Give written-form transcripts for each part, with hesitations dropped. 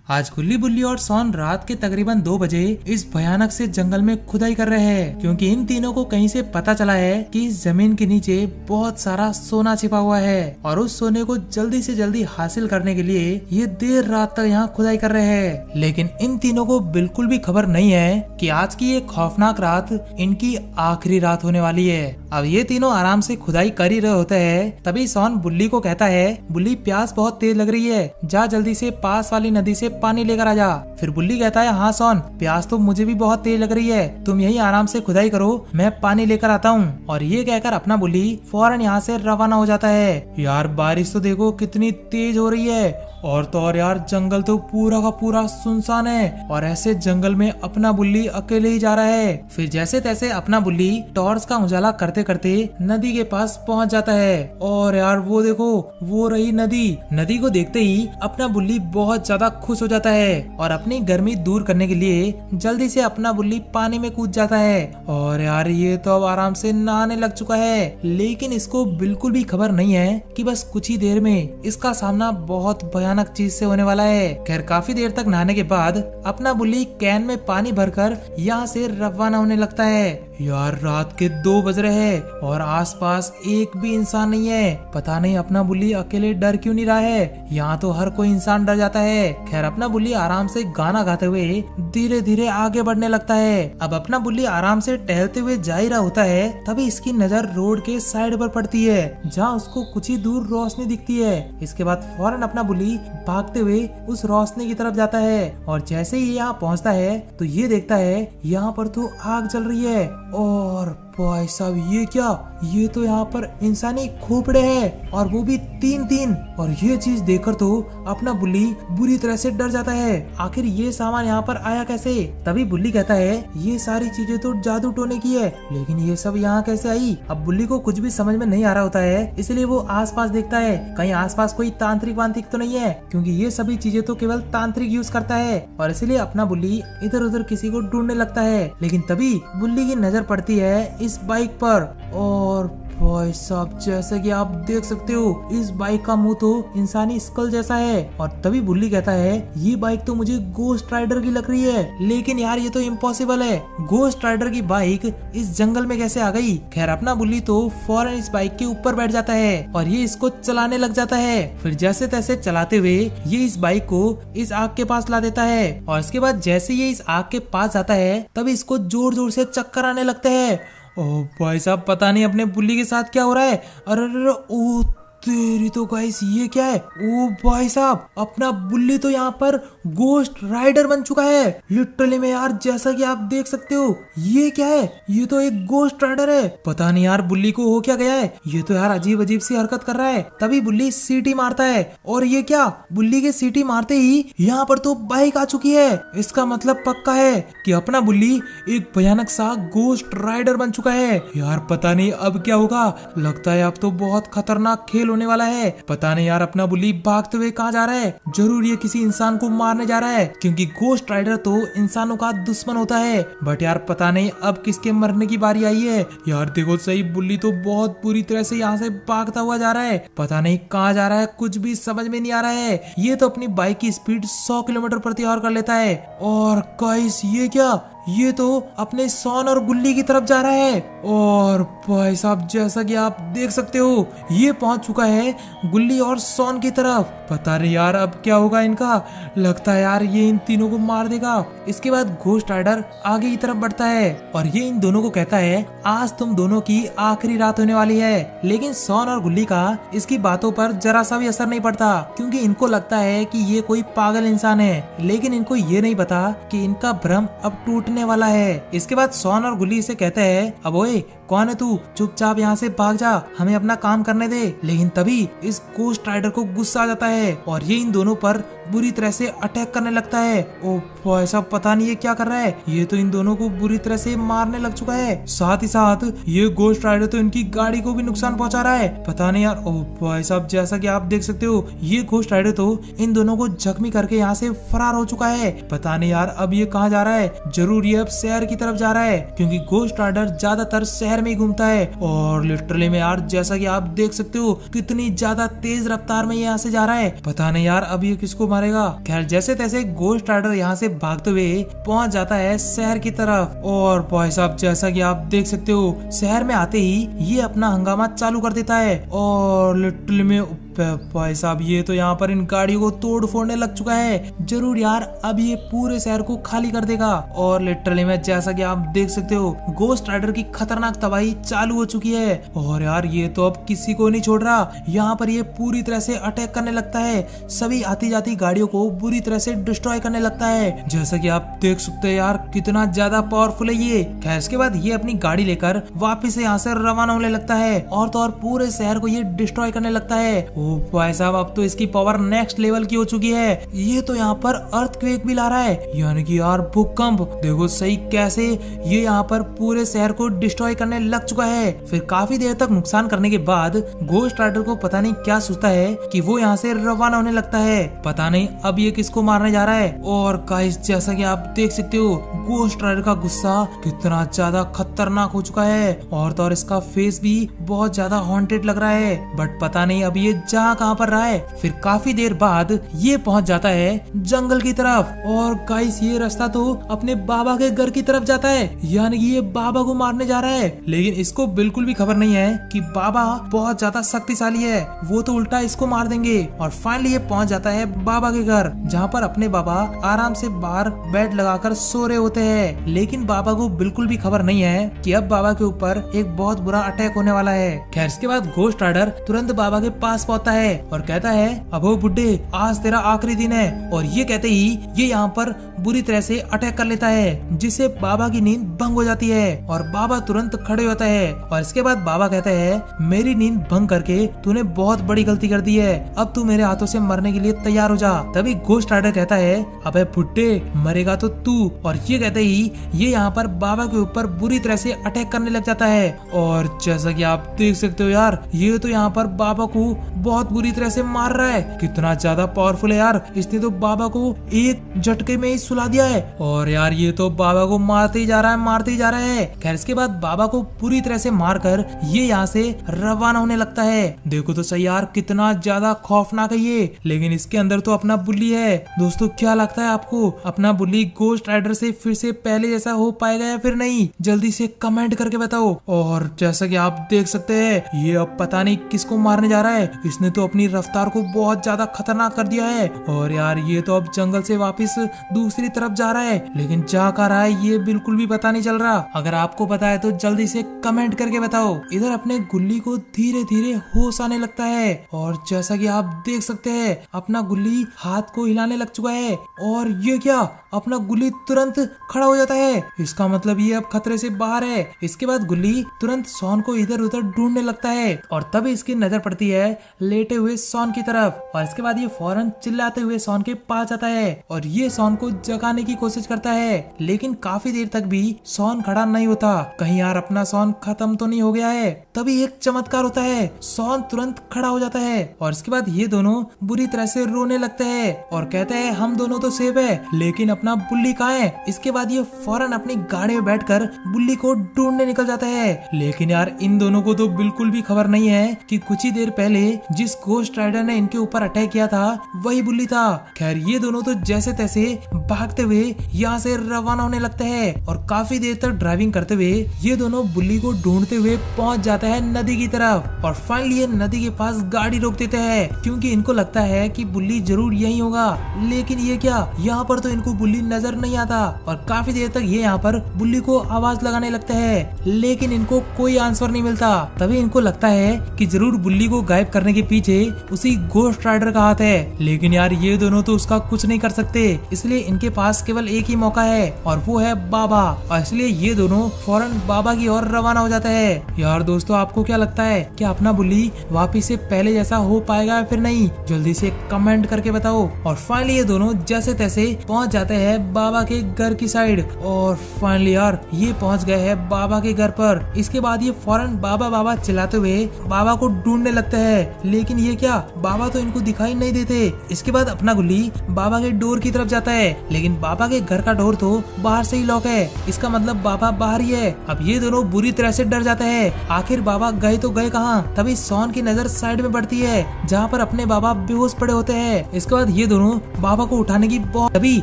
आज गुल्ली बुल्ली और सोन रात के तकरीबन 2 बजे इस भयानक से जंगल में खुदाई कर रहे हैं, क्योंकि इन तीनों को कहीं से पता चला है कि इस जमीन के नीचे बहुत सारा सोना छिपा हुआ है और उस सोने को जल्दी से जल्दी हासिल करने के लिए ये देर रात तक यहाँ खुदाई कर रहे हैं। लेकिन इन तीनों को बिल्कुल भी खबर नहीं है कि आज की ये खौफनाक रात इनकी आखिरी रात होने वाली है। अब ये तीनों आराम से खुदाई कर ही रहे होते हैं, तभी सोन बुल्ली को कहता है, बुल्ली प्यास बहुत तेज लग रही है, जा जल्दी से पास वाली नदी से पानी लेकर आ जा। फिर बुल्ली कहता है, हाँ सोन, प्यास तो मुझे भी बहुत तेज लग रही है, तुम यही आराम से खुदाई करो, मैं पानी लेकर आता हूँ। और ये कहकर अपना बुल्ली फौरन यहाँ से रवाना हो जाता है। यार बारिश तो देखो कितनी तेज हो रही है, और तो और यार जंगल तो पूरा का पूरा सुनसान है, और ऐसे जंगल में अपना बुल्ली अकेले ही जा रहा है। फिर जैसे तैसे अपना बुल्ली टॉर्च का उजाला करते करते नदी के पास पहुंच जाता है। और यार वो देखो, वो रही नदी। नदी को देखते ही अपना बुल्ली बहुत ज्यादा खुश हो जाता है और अपनी गर्मी दूर करने के लिए जल्दी से अपना बुल्ली पानी में कूद जाता है। और यार ये तो अब आराम से नहाने लग चुका है, लेकिन इसको बिल्कुल भी खबर नहीं है कि बस कुछ ही देर में इसका सामना बहुत भयानक चीज से होने वाला है। खैर काफी देर तक नहाने के बाद अपना बुल्ली कैन में पानी भरकर यहाँ से रवाना होने लगता है। यार रात के 2 बज रहे हैं और आसपास एक भी इंसान नहीं है। पता नहीं अपना बुल्ली अकेले डर क्यों नहीं रहा है, यहाँ तो हर कोई इंसान डर जाता है। खैर अपना बुल्ली आराम से गाना गाते हुए धीरे धीरे आगे बढ़ने लगता है। अब अपना बुल्ली आराम से टहलते हुए जा ही रहा होता है, तभी इसकी नजर रोड के साइड पर पड़ती है, जहाँ उसको कुछ ही दूर रोशनी दिखती है। इसके बाद फौरन अपना बुल्ली भागते हुए उस रोशनी की तरफ जाता है, और जैसे ही यहाँ पहुँचता है तो ये देखता है यहाँ पर तो आग जल रही है। और भाई साहब ये क्या, ये तो यहाँ पर इंसानी खोपड़े हैं, और वो भी 3-3। और ये चीज देखकर तो अपना बुल्ली बुरी तरह से डर जाता है। आखिर ये सामान यहाँ पर आया कैसे? तभी बुल्ली कहता है, ये सारी चीजें तो जादू टोने की है, लेकिन ये सब यहाँ कैसे आई? अब बुल्ली को कुछ भी समझ में नहीं आ रहा होता है, इसलिए वो आसपास देखता है कहीं आसपास कोई तांत्रिक वांत्रिक तो नहीं है, क्योंकि ये सभी चीजें तो केवल तांत्रिक यूज करता है। और इसलिए अपना बुल्ली इधर उधर किसी को ढूंढने लगता है। लेकिन तभी बुल्ली की नजर पड़ती है इस बाइक पर, और भाई साहब जैसे कि आप देख सकते हो इस बाइक का मुंह तो इंसानी स्कल जैसा है। और तभी बुल्ली कहता है, ये बाइक तो मुझे गोस्ट राइडर की लग रही है, लेकिन यार ये तो इम्पॉसिबल है, गोस्ट राइडर की बाइक इस जंगल में कैसे आ गई? खैर अपना बुल्ली तो फौरन इस बाइक के ऊपर बैठ जाता है और ये इसको चलाने लग जाता है। फिर जैसे तैसे चलाते हुए ये इस बाइक को इस आग के पास ला देता है, और इसके बाद जैसे ये इस आग के पास जाता है तभी इसको जोर जोर से चक्कर आने लगते हैं। ओह भाई साहब पता नहीं अपने बुल्ली के साथ क्या हो रहा है। अरे ओ तेरी तो गाइस ये क्या है? ओ भाई साहब अपना बुल्ली तो यहाँ पर गोस्ट राइडर बन चुका है लिटरली में यार, जैसा कि आप देख सकते हो। ये क्या है? ये तो एक गोस्ट राइडर है। पता नहीं यार बुल्ली को हो क्या गया है, ये तो यार अजीब अजीब सी हरकत कर रहा है। तभी बुल्ली सीटी मारता है, और ये क्या, बुल्ली के सीटी मारते ही यहाँ पर तो बाइक आ चुकी है। इसका मतलब पक्का है कि अपना बुल्ली एक भयानक सा गोस्ट राइडर बन चुका है। यार पता नहीं अब क्या होगा, लगता है अब तो बहुत खतरनाक खेल होने वाला है। पता नहीं यार अपना बुल्ली भागते हुए कहाँ जा रहा है, जरूर ये किसी इंसान को मारने जा रहा है, क्योंकि गोस्ट राइडर तो इंसानों का दुश्मन होता है। बट यार पता नहीं अब किसके मरने की बारी आई है। यार देखो सही, बुल्ली तो बहुत बुरी तरह से यहाँ से भागता हुआ जा रहा है, पता नहीं कहाँ जा रहा है, कुछ भी समझ में नहीं आ रहा है। ये तो अपनी बाइक की स्पीड 100 किलोमीटर प्रति आवर कर लेता है। और गाइस ये क्या, ये तो अपने सोन और गुल्ली की तरफ जा रहा है। और भाई साहब जैसा कि आप देख सकते हो ये पहुंच चुका है गुल्ली और सोन की तरफ। पता नहीं यार अब क्या होगा इनका, लगता है यार ये इन तीनों को मार देगा। इसके बाद गोस्ट राइडर आगे की तरफ बढ़ता है और ये इन दोनों को कहता है, आज तुम दोनों की आखिरी रात होने वाली है। लेकिन सोन और गुल्ली का इसकी बातों पर जरा सा भी असर नहीं पड़ता, क्योंकि इनको लगता है कि ये कोई पागल इंसान है। लेकिन इनको ये नहीं पता कि इनका भ्रम अब टूटने वाला है। इसके बाद सोन और गुल्ली से कहते हैं, अब ओए कौन है तू, चुपचाप यहाँ से भाग जा, हमें अपना काम करने दे। लेकिन तभी इस गोस्ट राइडर को गुस्सा आ जाता है और ये इन दोनों पर बुरी तरह से अटैक करने लगता है। ओ भाई साहब पता नहीं ये क्या कर रहा है, ये तो इन दोनों को बुरी तरह से मारने लग चुका है। साथ ही साथ ये गोस्ट राइडर तो इनकी गाड़ी को भी नुकसान पहुंचा रहा है। पता नहीं यार, ओ भाई साहब जैसा कि आप देख सकते हो ये गोस्ट राइडर तो इन दोनों को जख्मी करके यहाँ से फरार हो चुका है। पता नहीं यार अब ये कहाँ जा रहा है, जरूर ये अब शहर की तरफ जा रहा है, क्योंकि गोस्ट राइडर ज्यादातर शहर शहर में ही घूमता है। और लिटरली में यार जैसा कि आप देख सकते हो कितनी ज्यादा तेज रफ्तार में यहाँ से जा रहा है, पता नहीं यार अब ये किसको मारेगा। खैर जैसे तैसे गोस्ट राइडर यहाँ से भागते हुए पहुंच जाता है शहर की तरफ। और भाई साहब जैसा कि आप देख सकते हो शहर में आते ही ये अपना हंगामा चालू कर देता है। और लिटरली में भाई साहब ये तो यहाँ पर इन गाड़ियों को तोड़ फोड़ने लग चुका है। जरूर यार अब ये पूरे शहर को खाली कर देगा। और लिटरली में जैसा कि आप देख सकते हो गोस्ट राइडर की खतरनाक तबाही चालू हो चुकी है। और यार ये तो अब किसी को नहीं छोड़ रहा, यहाँ पर ये पूरी तरह से अटैक करने लगता है, सभी आती जाती गाड़ियों को बुरी तरह से डिस्ट्रॉय करने लगता है। जैसा कि आप देख सकते हैं यार कितना ज्यादा पावरफुल है ये। खैर इसके बाद ये अपनी गाड़ी लेकर वापिस यहाँ से रवाना होने लगता है और तो और पूरे शहर को ये डिस्ट्रॉय करने लगता है। भाई साहब अब तो इसकी पावर नेक्स्ट लेवल की हो चुकी है। ये तो यहाँ पर अर्थक्वेक भी ला रहा है, यानी कि यार भूकंप। देखो सही कैसे ये यहाँ पर पूरे शहर को डिस्ट्रॉय करने लग चुका है। फिर काफी देर तक नुकसान करने के बाद गोस्ट राइडर को पता नहीं क्या सोचता है कि वो यहाँ से रवाना होने लगता है। पता नहीं अब ये किसको मारने जा रहा है। और गाइस जैसा कि आप देख सकते हो गोस्ट राइडर का गुस्सा कितना ज्यादा खतरनाक हो चुका है और तो और इसका फेस भी बहुत ज्यादा हॉन्टेड लग रहा है। बट पता नहीं अब ये जा कहाँ पर रहा है। फिर काफी देर बाद ये पहुंच जाता है जंगल की तरफ। और गाइस ये रास्ता तो अपने बाबा के घर की तरफ जाता है, यानी कि ये बाबा को मारने जा रहा है। लेकिन इसको बिल्कुल भी खबर नहीं है कि बाबा बहुत ज्यादा शक्तिशाली है, वो तो उल्टा इसको मार देंगे। और फाइनली ये पहुंच जाता है बाबा के घर, जहाँ पर अपने बाबा आराम से बाहर बेड लगाकर सो रहे होते हैं। लेकिन बाबा को बिल्कुल भी खबर नहीं है कि अब बाबा के ऊपर एक बहुत बुरा अटैक होने वाला है। खैर इसके बाद गोस्ट राइडर तुरंत बाबा के पास पहुंचता है और कहता है अबो बुड्ढे आज तेरा आखिरी दिन है। और ये कहते ही ये यहाँ पर बुरी तरह से अटैक कर लेता है, जिससे बाबा की नींद भंग हो जाती है और बाबा तुरंत खड़े होता है। और इसके बाद बाबा कहता है मेरी नींद भंग करके तूने बहुत बड़ी गलती कर दी है, अब तू मेरे हाथों से मरने के लिए तैयार हो जा। तभी गोस्ट राइडर कहता है अबे बुड्ढे मरेगा तो तू। और ये कहते ही ये यहाँ पर बाबा के ऊपर बुरी तरह से अटैक करने लग जाता है। और जैसा कि आप देख सकते हो यार ये तो यहाँ पर बाबा को बहुत बुरी तरह से मार रहा है। कितना ज्यादा पावरफुल है यार, इसने तो बाबा को एक झटके में ही सुला दिया है। और यार ये तो बाबा को मारते ही जा रहा है, मारते ही जा रहा है। खैर इसके बाद बाबा को पूरी तरह से मारकर ये यहाँ से रवाना होने लगता है। देखो तो सही यार कितना ज्यादा खौफनाक है ये। लेकिन इसके अंदर तो अपना बुल्ली है। दोस्तों क्या लगता है आपको अपना बुल्ली गोस्ट राइडर से फिर से पहले जैसा हो पाएगा या फिर नहीं? जल्दी से कमेंट करके बताओ। और जैसा कि आप देख सकते हैं ये अब पता नहीं किसको मारने जा रहा है। इसने तो अपनी रफ्तार को बहुत ज्यादा खतरनाक कर दिया है। और यार ये तो अब जंगल से वापस दूसरी तरफ जा रहा है, लेकिन जा कहाँ रहा है ये बिल्कुल भी पता नहीं चल रहा। अगर आपको पता है तो जल्दी से कमेंट करके बताओ। इधर अपने गुल्ली को धीरे धीरे होश आने लगता है और जैसा कि आप देख सकते हैं अपना गुल्ली हाथ को हिलाने लग चुका है। और ये क्या, अपना गुल्ली तुरंत खड़ा हो जाता है, इसका मतलब ये अब खतरे से बाहर है। इसके बाद गुल्ली तुरंत सॉन को इधर उधर ढूंढने लगता है और तभी इसकी नजर पड़ती है लेटे हुए सॉन की तरफ। और इसके बाद ये फौरन चिल्लाते हुए सॉन के पास जाता है और ये सॉन को जगाने की कोशिश करता है। लेकिन काफी देर तक भी सॉन खड़ा नहीं होता, कहीं यार अपना सॉन खत्म तो नहीं हो गया है। तभी एक चमत्कार होता है, सॉन तुरंत खड़ा हो जाता है और इसके बाद ये दोनों बुरी तरह से रोने लगते हैं और कहते हैं हम दोनों तो सेफ है, लेकिन अपना बुल्ली कहाँ है? इसके बाद ये फौरन अपनी गाड़ी में बैठकर बुल्ली को ढूंढने निकल जाता है। लेकिन यार इन दोनों को तो बिल्कुल भी खबर नहीं है कि कुछ ही देर पहले जिस गोस्ट राइडर ने इनके ऊपर अटैक किया था वही बुल्ली था। खैर ये दोनों तो जैसे तैसे भागते हुए यहाँ से रवाना होने लगते हैं और काफी देर तक ड्राइविंग करते हुए ये दोनों बुल्ली को ढूंढते हुए पहुंच जाते हैं नदी की तरफ। और फाइनली ये नदी के पास गाड़ी रोक देते हैं क्योंकि इनको लगता है कि बुल्ली जरूर यही होगा। लेकिन ये क्या, यहाँ पर तो इनको बुल्ली नजर नहीं आता और काफी देर तक ये यहाँ पर बुल्ली को आवाज लगाने लगते हैं, लेकिन इनको कोई आंसर नहीं मिलता। तभी इनको लगता है कि जरूर बुल्ली को गायब करने के पीछे उसी गोस्ट राइडर का हाथ है। लेकिन यार ये दोनों तो उसका कुछ नहीं कर सकते, इसलिए इनके पास केवल एक ही मौका है और वो है बाबा। और इसलिए ये दोनों फौरन बाबा की ओर रवाना हो जाते हैं। यार दोस्तों आपको क्या लगता है कि अपना बुल्ली वापिस से पहले जैसा हो पाएगा या फिर नहीं? जल्दी से कमेंट करके बताओ। और फाइनली ये दोनों जैसे तैसे पहुंच जाते हैं बाबा के घर की साइड। और फाइनली यार ये पहुंच गए हैं बाबा के घर पर। इसके बाद ये फौरन बाबा बाबा चिल्लाते हुए बाबा को ढूंढने लगते हैं, लेकिन ये क्या, बाबा तो इनको दिखाई नहीं देते। इसके बाद अपना गुल्ली बाबा के डोर की तरफ जाता है, लेकिन बाबा के घर का डोर तो बाहर से ही लॉक है। इसका मतलब बाबा बाहर ही है। अब ये दोनों बुरी तरह से डर जाते हैं। आखिर बाबा गए तो गए कहाँ। तभी सॉन की नजर साइड में पड़ती है जहाँ पर अपने बाबा बेहोश पड़े होते हैं। इसके बाद ये दोनों बाबा को उठाने की तभी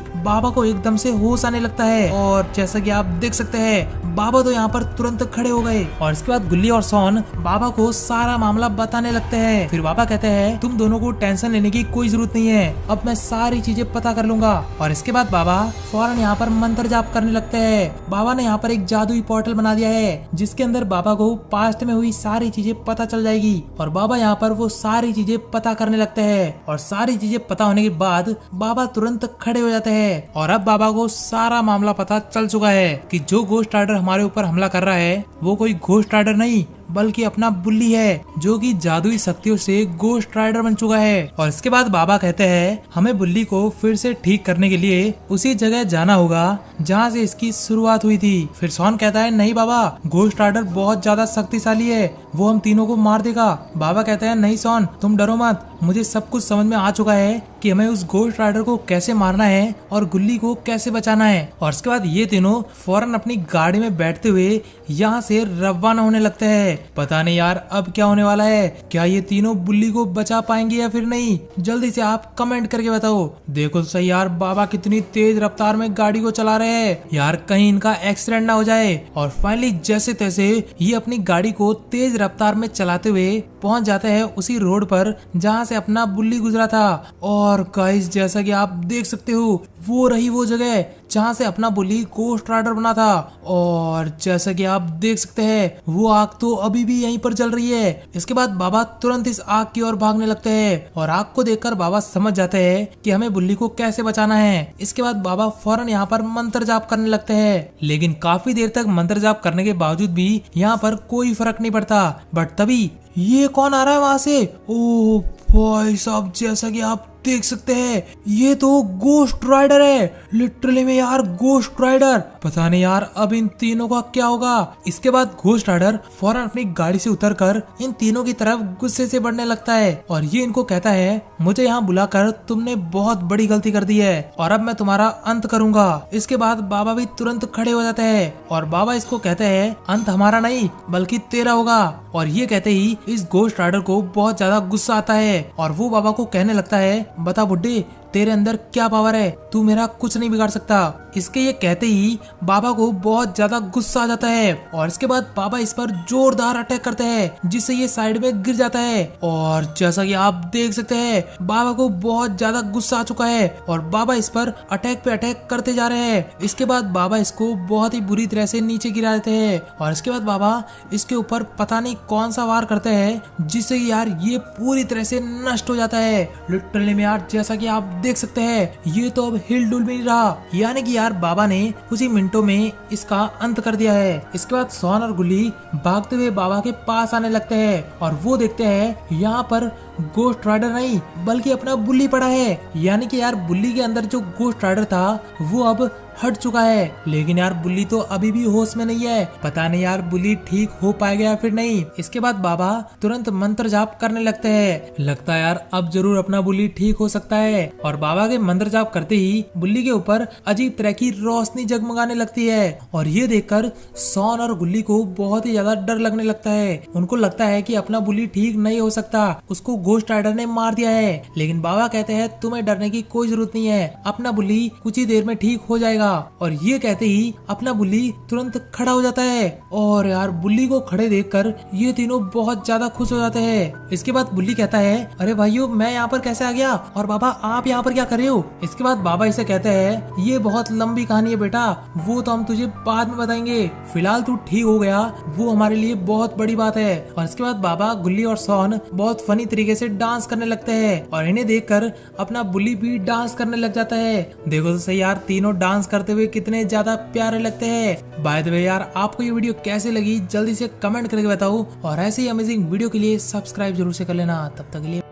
बाबा को एकदम से होश आने लगता है और जैसा कि आप देख सकते हैं बाबा तो यहाँ पर तुरंत खड़े हो गए। और इसके बाद गुल्ली और सॉन बाबा को सारा मामला बताने लगते हैं। फिर बाबा कहते हैं तुम दोनों को टेंशन लेने की कोई जरूरत नहीं है, अब मैं सारी चीजें पता कर लूंगा। और इसके बाद बाबा फौरन यहाँ पर मंत्र जाप करने लगते हैं। बाबा ने यहाँ पर एक जादुई पोर्टल बना दिया है जिसके अंदर बाबा को पास्ट में हुई सारी चीजें पता चल जाएगी। और बाबा यहाँ पर वो सारी चीजें पता करने लगते हैं और सारी चीजें पता होने के बाद बाबा तुरंत खड़े हो जाते हैं। और अब बाबा को सारा मामला पता चल चुका है कि जो घोस्ट राइडर हमारे ऊपर हमला कर रहा है वो कोई घोस्ट राइडर नहीं बल्कि अपना बुल्ली है जो कि जादुई शक्तियों से घोस्ट राइडर बन चुका है। और इसके बाद बाबा कहते हैं हमें बुल्ली को फिर से ठीक करने के लिए उसी जगह जाना होगा जहाँ से इसकी शुरुआत हुई थी। फिर सॉन कहता है नहीं बाबा, घोस्ट राइडर बहुत ज्यादा शक्तिशाली है, वो हम तीनों को मार देगा। बाबा कहते हैं नहीं सॉन तुम डरो मत, मुझे सब कुछ समझ में आ चुका है कि हमें उस घोस्ट राइडर को कैसे मारना है और गुल्ली को कैसे बचाना है। और इसके बाद ये तीनों फौरन अपनी गाड़ी में बैठते हुए यहाँ से रवाना होने लगते हैं। पता नहीं यार अब क्या होने वाला है, क्या ये तीनों बुल्ली को बचा पाएंगे या फिर नहीं, जल्दी से आप कमेंट करके बताओ। देखो तो सही यार बाबा कितनी तेज रफ्तार में गाड़ी को चला रहे हैं यार, कहीं इनका एक्सीडेंट ना हो जाए। और फाइनली जैसे तैसे ये अपनी गाड़ी को तेज रफ्तार में चलाते हुए पहुंच जाते हैं उसी रोड पर जहां से अपना बुल्ली गुजरा था। और गाइस जैसा कि आप देख सकते हो वो रही वो जगह जहां से अपना बुल्ली घोस्ट राइडर बना था। और जैसा कि आप देख सकते हैं वो आग तो अभी भी यहीं पर जल रही है। इसके बाद बाबा तुरंत इस आग की ओर भागने लगते हैं और आग को देखकर बाबा समझ जाते हैं कि हमें बुल्ली को कैसे बचाना है। इसके बाद बाबा फौरन यहाँ पर मंत्र जाप करने लगते हैं, लेकिन काफी देर तक मंत्र जाप करने के बावजूद भी यहाँ पर कोई फर्क नहीं पड़ता। बट तभी ये कौन आ रहा है वहां से, ओ भाई साहब जैसा कि आप देख सकते हैं ये तो घोस्ट राइडर है, लिटरली में यार घोस्ट राइडर। पता नहीं यार अब इन तीनों का क्या होगा। इसके बाद घोस्ट राइडर फौरन अपनी गाड़ी से उतरकर इन तीनों की तरफ गुस्से से बढ़ने लगता है और ये इनको कहता है मुझे यहाँ बुलाकर तुमने बहुत बड़ी गलती कर दी है और अब मैं तुम्हारा अंत करूंगा। इसके बाद बाबा भी तुरंत खड़े हो जाते हैं और बाबा इसको कहते हैं अंत हमारा नहीं बल्कि तेरा होगा। और ये कहते ही इस घोस्ट राइडर को बहुत ज्यादा गुस्सा आता है और वो बाबा को कहने लगता है बता बुड्ढे तेरे अंदर क्या पावर है, तू मेरा कुछ नहीं बिगाड़ सकता। इसके ये कहते ही बाबा को बहुत ज्यादा गुस्सा आ जाता है और इसके बाद बाबा इस पर जोरदार अटैक करते हैं जिससे ये साइड में गिर जाता है। और जैसा कि आप देख सकते हैं बाबा को बहुत ज्यादा गुस्सा आ चुका है और बाबा इस पर अटैक पे अटैक करते जा रहे हैं। इसके बाद बाबा इसको बहुत ही बुरी तरह से नीचे गिरा देते हैं और इसके बाद बाबा इसके ऊपर पता नहीं कौन सा वार करते हैं जिससे यार ये पूरी तरह से नष्ट हो जाता है। लिटरली में यार जैसा कि आप देख सकते हैं ये तो अब हिल डुल भी नहीं रहा, यानी कि यार बाबा ने कुछ ही मिनटों में इसका अंत कर दिया है। इसके बाद सॉन और गुल्ली भागते हुए बाबा के पास आने लगते हैं और वो देखते हैं यहाँ पर घोस्ट राइडर नहीं बल्कि अपना बुल्ली पड़ा है, यानी कि यार बुल्ली के अंदर जो घोस्ट राइडर था वो अब हट चुका है। लेकिन यार बुल्ली तो अभी भी होश में नहीं है, पता नहीं यार बुल्ली ठीक हो पाएगा या फिर नहीं। इसके बाद बाबा तुरंत मंत्र जाप करने लगते हैं, लगता है यार अब जरूर अपना बुल्ली ठीक हो सकता है। और बाबा के मंत्र जाप करते ही बुल्ली के ऊपर अजीब तरह की रोशनी जगमगाने लगती है और ये देखकर सॉन और गुल्ली को बहुत ही ज्यादा डर लगने लगता है। उनको लगता है कि अपना बुल्ली ठीक नहीं हो सकता, उसको घोस्ट राइडर ने मार दिया है। लेकिन बाबा कहते हैं तुम्हें डरने की कोई जरूरत नहीं है, अपना बुल्ली कुछ ही देर में ठीक हो जाएगा। और ये कहते ही अपना बुल्ली तुरंत खड़ा हो जाता है और यार बुल्ली को खड़े देखकर ये तीनों बहुत ज्यादा खुश हो जाते हैं। इसके बाद बुल्ली कहता है अरे भाइयों मैं यहाँ पर कैसे आ गया और बाबा आप यहाँ पर क्या कर रहे हो। इसके बाद बाबा इसे कहते हैं ये बहुत लंबी कहानी है बेटा, वो तो हम तुझे बाद में बताएंगे, फिलहाल तू ठीक हो गया वो हमारे लिए बहुत बड़ी बात है। और इसके बाद बाबा गुल्ली और सॉन बहुत फनी तरीके से डांस करने लगते हैं और इन्हें देखकर अपना बुल्ली भी डांस करने लग जाता है। देखो तो सही यार तीनों डांस करते हुए कितने ज्यादा प्यारे लगते हैं। बाय द वे यार आपको ये वीडियो कैसे लगी जल्दी से कमेंट करके बताओ और ऐसे ही अमेजिंग वीडियो के लिए सब्सक्राइब जरूर से कर लेना। तब तक के लिए